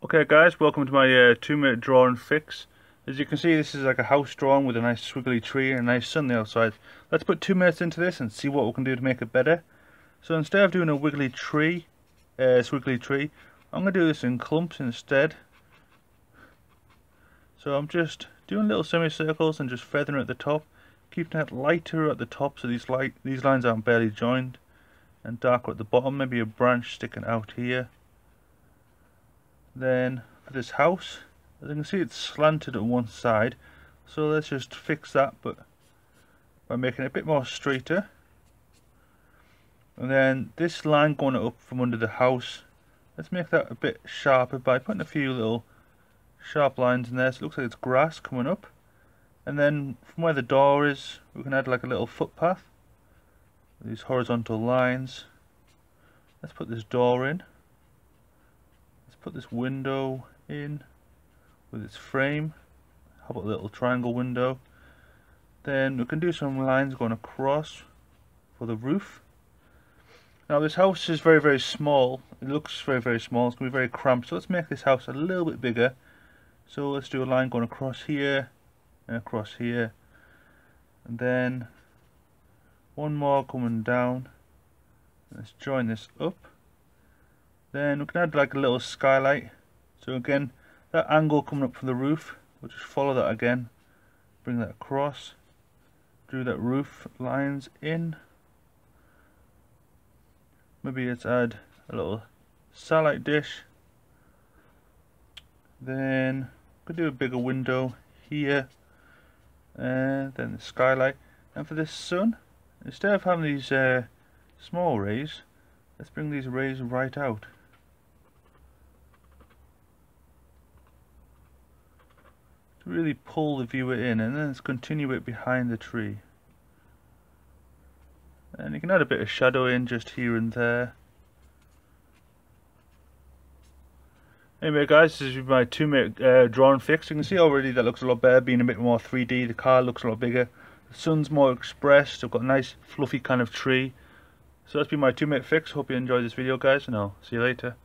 Okay guys, welcome to my 2-minute drawing fix. As you can see, this is like a house drawing with a nice squiggly tree and a nice sun on the outside. Let's put 2 minutes into this and see what we can do to make it better. So instead of doing a wiggly tree, squiggly tree, I'm going to do this in clumps instead. So I'm just doing little semicircles and just feathering at the top, keeping that lighter at the top so these lines aren't barely joined, and darker at the bottom, maybe a branch sticking out here. Then for this house, as you can see, it's slanted on one side, so let's just fix that, but by making it a bit more straighter. And then this line going up from under the house, let's make that a bit sharper by putting a few little sharp lines in there so it looks like it's grass coming up. And then from where the door is, we can add like a little footpath with these horizontal lines. Let's put this door in. Put this window in with its frame. How about a little triangle window? Then we can do some lines going across for the roof. Now this house is very small. It looks very small. It's going to be very cramped, so let's make this house a little bit bigger. So let's do a line going across here and across here, and then one more coming down. Let's join this up. Then we can add like a little skylight. So again, that angle coming up from the roof, we'll just follow that again, bring that across, drew that roof lines in. Maybe let's add a little satellite dish. Then we could do a bigger window here, and then the skylight. And for this sun, instead of having these small rays, let's bring these rays right out. Really pull the viewer in, and then let's continue it behind the tree. And you can add a bit of shadow in just here and there. Anyway guys, this is my 2-minute drawing fix. You can see already that looks a lot better, being a bit more 3D. The car looks a lot bigger. The sun's more expressed. I've got a nice fluffy kind of tree. So that's been my 2-minute fix. Hope you enjoyed this video guys, and I'll see you later.